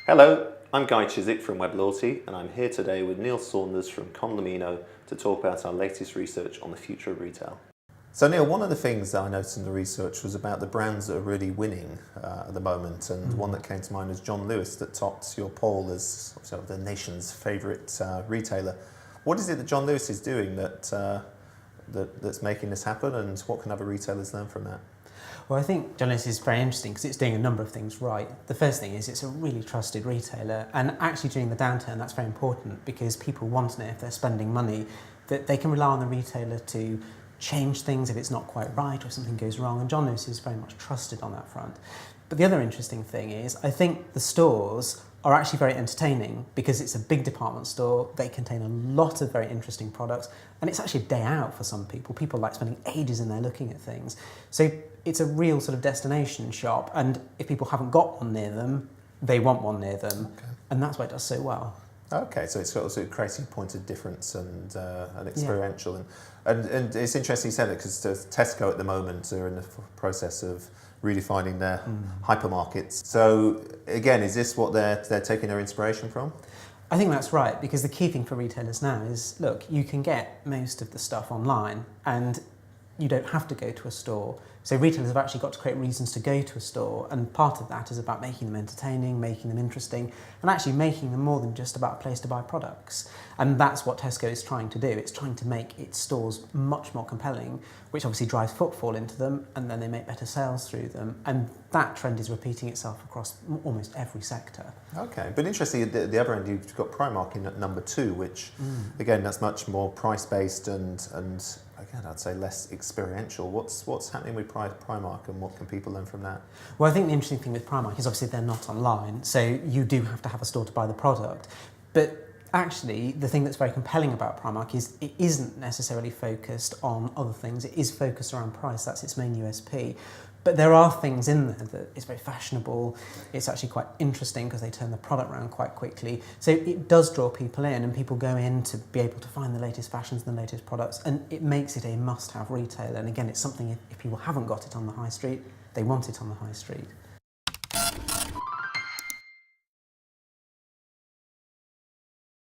Hello, I'm Guy Chiswick from Webloyalty, and I'm here today with Neil Saunders from Condomino to talk about our latest research on the future of retail. So Neil, one of the things that I noticed in the research was about the brands that are really winning at the moment, and one that came to mind was John Lewis that topped your poll as sort of the nation's favourite retailer. What is it that John Lewis is doing that's making this happen, and what can other retailers learn from that? Well, I think John Lewis is very interesting because it's doing a number of things right. The first thing is it's a really trusted retailer, and actually during the downturn that's very important because people want to know if they're spending money that they can rely on the retailer to change things if it's not quite right or something goes wrong, and John Lewis is very much trusted on that front. But the other interesting thing is I think the stores are actually very entertaining because it's a big department store, they contain a lot of very interesting products, and it's actually a day out for some people. People like spending ages in there looking at things. So it's a real sort of destination shop, and if people haven't got one near them, they want one near them, and that's why it does so well. Okay, so it's sort of creating a point of difference and experiential. And it's interesting you said it because Tesco at the moment are in the process of redefining their hypermarkets. So again, is this what they're taking their inspiration from? I think that's right, because the key thing for retailers now is, look, you can get most of the stuff online and you don't have to go to a store. So retailers have actually got to create reasons to go to a store, and part of that is about making them entertaining, making them interesting, and actually making them more than just about a place to buy products. And that's what Tesco is trying to do. It's trying to make its stores much more compelling, which obviously drives footfall into them, and then they make better sales through them. And that trend is repeating itself across almost every sector. Okay, but interestingly, at the other end, you've got Primark in at number 2, which, again, that's much more price-based and again, I'd say less experiential. What's happening with Primark, and what can people learn from that? Well, I think the interesting thing with Primark is obviously they're not online, so you do have to have a store to buy the product. But actually, the thing that's very compelling about Primark is it isn't necessarily focused on other things. It is focused around price. That's its main USP. But there are things in there that is very fashionable. It's actually quite interesting because they turn the product around quite quickly. So it does draw people in, and people go in to be able to find the latest fashions and the latest products, and it makes it a must-have retailer. And again, it's something if people haven't got it on the high street, they want it on the high street.